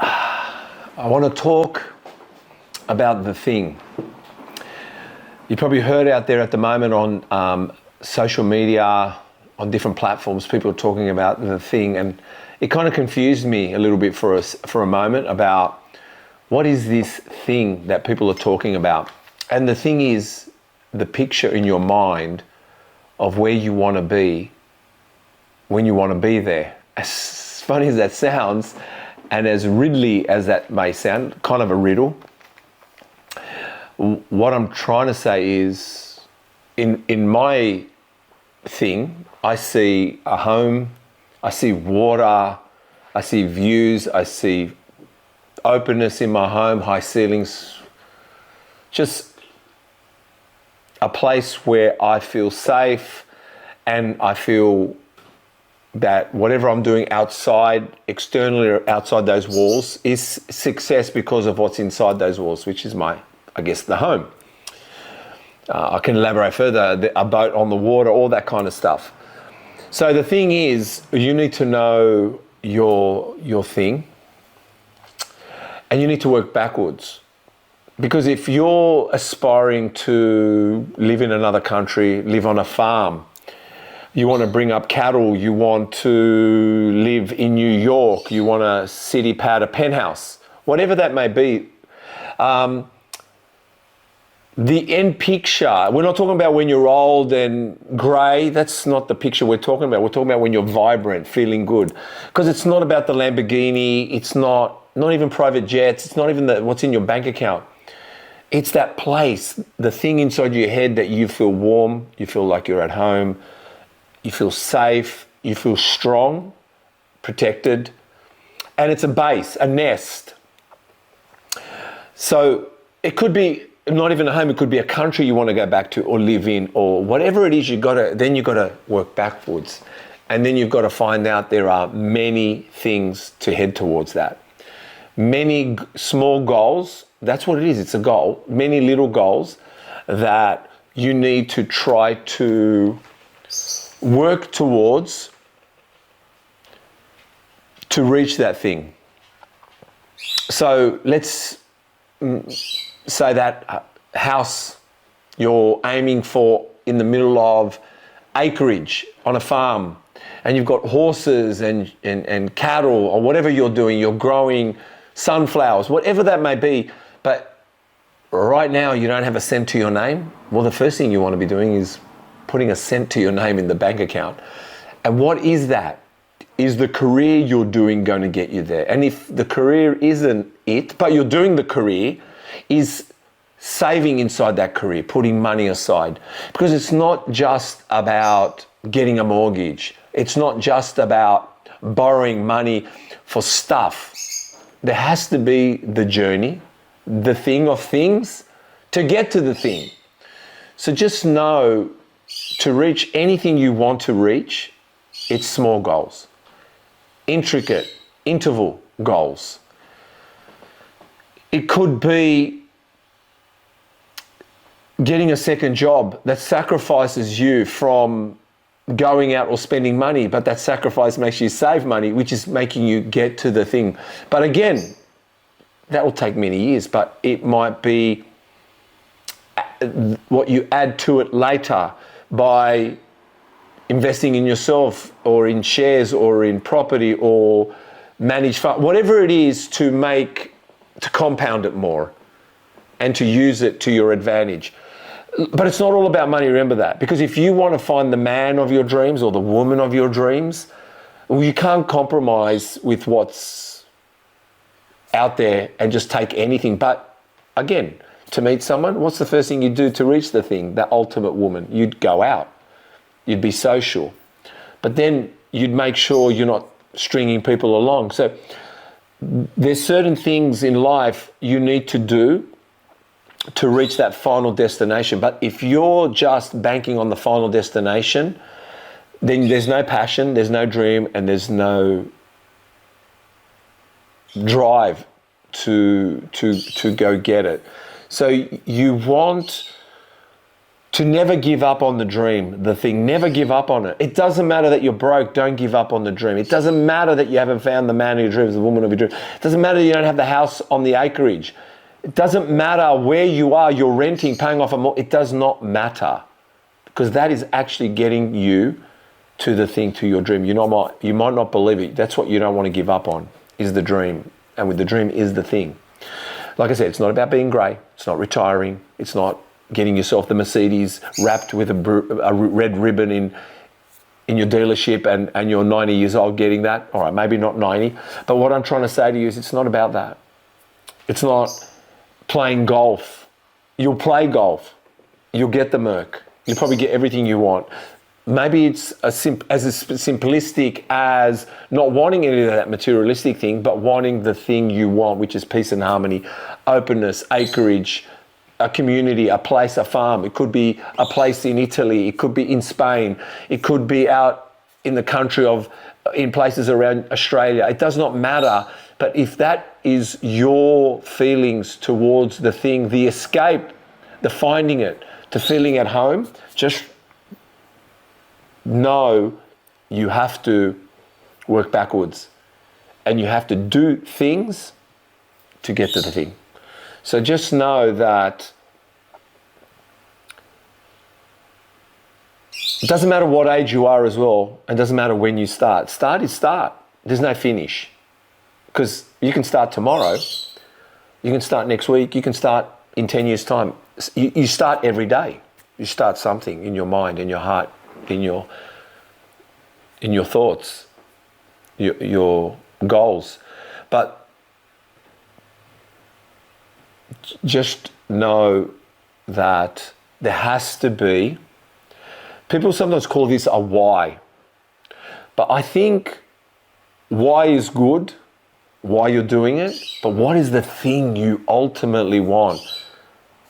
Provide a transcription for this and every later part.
I want to talk about the thing. You probably heard out there at the moment on social media, on different platforms, people are talking about the thing, and it kind of confused me a little bit for a moment about what is this thing that people are talking about. And the thing is the picture in your mind of where you want to be when you want to be there. As funny as that sounds, and as riddly as that may sound, kind of a riddle, what I'm trying to say is, in my thing, I see a home, I see water, I see views, I see openness in my home, high ceilings, just a place where I feel safe, and I feel that whatever I'm doing outside, externally or outside those walls, is success because of what's inside those walls, which is my, I guess, the home. I can elaborate further, a boat on the water, all that kind of stuff. So the thing is, you need to know your thing, and you need to work backwards. Because if you're aspiring to live in another country, live on a farm, you want to bring up cattle, you want to live in New York, you want a city pad, a penthouse, whatever that may be, the end picture, we're not talking about when you're old and grey. That's not the picture we're talking about. We're talking about when you're vibrant, feeling good. Because it's not about the Lamborghini, it's not even private jets, it's not even what's in your bank account. It's that place, the thing inside your head that you feel warm, you feel like you're at home, you feel safe, you feel strong, protected, and it's a base, a nest. So it could be not even a home, it could be a country you want to go back to or live in, or whatever it is, you've got to work backwards. And then you've got to find out there are many things to head towards that. Many small goals, that's what it is, it's a goal. Many little goals that you need to try to work towards to reach that thing. So let's say that house you're aiming for in the middle of acreage on a farm, and you've got horses and cattle, or whatever you're doing, you're growing sunflowers, whatever that may be, but right now you don't have a cent to your name. Well, the first thing you want to be doing is putting a cent to your name in the bank account. And what is that? Is the career you're doing going to get you there? And if the career isn't it, but you're doing the career, is saving inside that career, putting money aside. Because it's not just about getting a mortgage. It's not just about borrowing money for stuff. There has to be the journey, the thing of things, to get to the thing. So just know, to reach anything you want to reach, it's small goals. Intricate, interval goals. It could be getting a second job that sacrifices you from going out or spending money, but that sacrifice makes you save money, which is making you get to the thing. But again, that will take many years, but it might be what you add to it later by investing in yourself or in shares or in property or managed fund, whatever it is, to compound it more and to use it to your advantage. But it's not all about money, remember that. Because if you want to find the man of your dreams or the woman of your dreams, well, you can't compromise with what's out there and just take anything. But again, to meet someone, what's the first thing you do to reach the thing, the ultimate woman? You'd go out, you'd be social, but then you'd make sure you're not stringing people along. So there's certain things in life you need to do to reach that final destination. But if you're just banking on the final destination, then there's no passion, there's no dream, and there's no drive to go get it. So you want to never give up on the dream, the thing, never give up on it. It doesn't matter that you're broke, don't give up on the dream. It doesn't matter that you haven't found the man of your dreams, the woman of your dreams. It doesn't matter that you don't have the house on the acreage. It doesn't matter where you are, you're renting, paying off a mortgage. It does not matter, because that is actually getting you to the thing, to your dream. You might not believe it. That's what you don't want to give up on, is the dream. And with the dream is the thing. Like I said, it's not about being grey. It's not retiring. It's not getting yourself the Mercedes wrapped with a red ribbon in your dealership and you're 90 years old getting that. All right, maybe not 90. But what I'm trying to say to you is it's not about that. It's not playing golf. You'll play golf. You'll get the Merc. You'll probably get everything you want. Maybe it's as simplistic as not wanting any of that materialistic thing, but wanting the thing you want, which is peace and harmony, openness, acreage, a community, a place, a farm. It could be a place in Italy. It could be in Spain. It could be out in the country in places around Australia. It does not matter. But if that is your feelings towards the thing, the escape, the finding it, the feeling at home, just know you have to work backwards and you have to do things to get to the thing. So just know that it doesn't matter what age you are as well, and it doesn't matter when you start. Start is start. There's no finish. Because you can start tomorrow, you can start next week, you can start in 10 years' time. You start every day. You start something in your mind, in your heart, in your thoughts, your goals. But just know that there has to be, people sometimes call this a why. But I think why is good, why you're doing it, but what is the thing you ultimately want?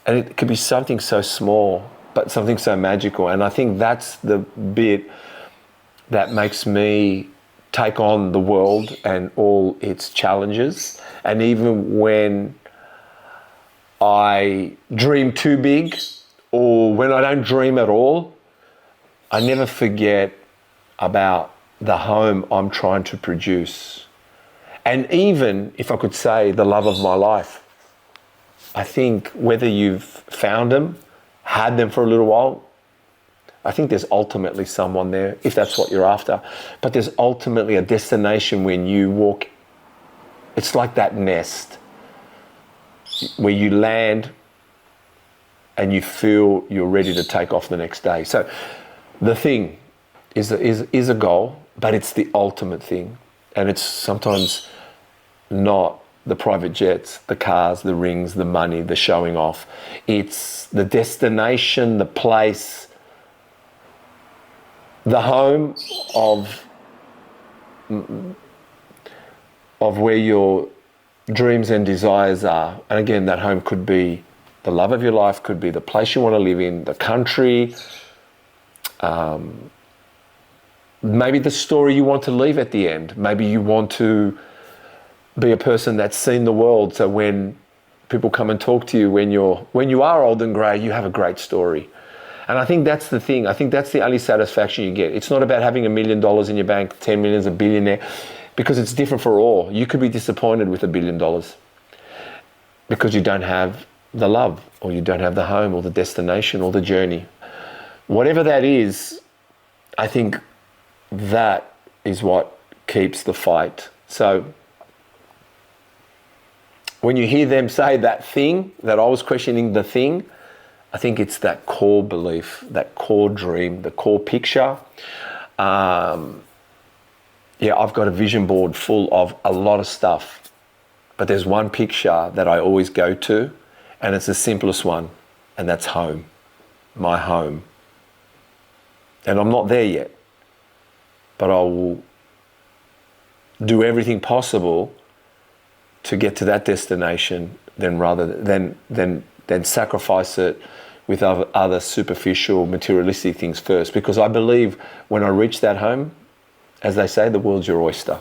And it could be something so small, but something so magical. And I think that's the bit that makes me take on the world and all its challenges. And even when I dream too big, or when I don't dream at all, I never forget about the home I'm trying to produce. And even, if I could say, the love of my life. I think whether you've found them, had them for a little while, I think there's ultimately someone there, if that's what you're after. But there's ultimately a destination when you walk. It's like that nest where you land and you feel you're ready to take off the next day. So the thing is a goal, but it's the ultimate thing. And it's sometimes not the private jets, the cars, the rings, the money, the showing off. It's the destination, the place, the home of where your dreams and desires are. And again, that home could be the love of your life, could be the place you want to live in, the country, maybe the story you want to leave at the end. Maybe you want to be a person that's seen the world, so when people come and talk to you when you are old and grey, you have a great story. And I think that's the thing. I think that's the only satisfaction you get. It's not about having $1 million in your bank, 10 million, a billionaire, because it's different for all. You could be disappointed with $1 billion because you don't have the love, or you don't have the home, or the destination, or the journey. Whatever that is, I think that is what keeps the fight. So when you hear them say that thing, that I was questioning the thing, I think it's that core belief, that core dream, the core picture. I've got a vision board full of a lot of stuff, but there's one picture that I always go to, and it's the simplest one, and that's home, my home. And I'm not there yet, but I will do everything possible to get to that destination, than sacrifice it with other superficial, materialistic things first. Because I believe when I reach that home, as they say, the world's your oyster.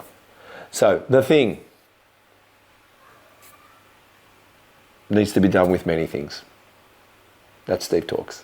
So the thing needs to be done with many things. That's Steve Talks.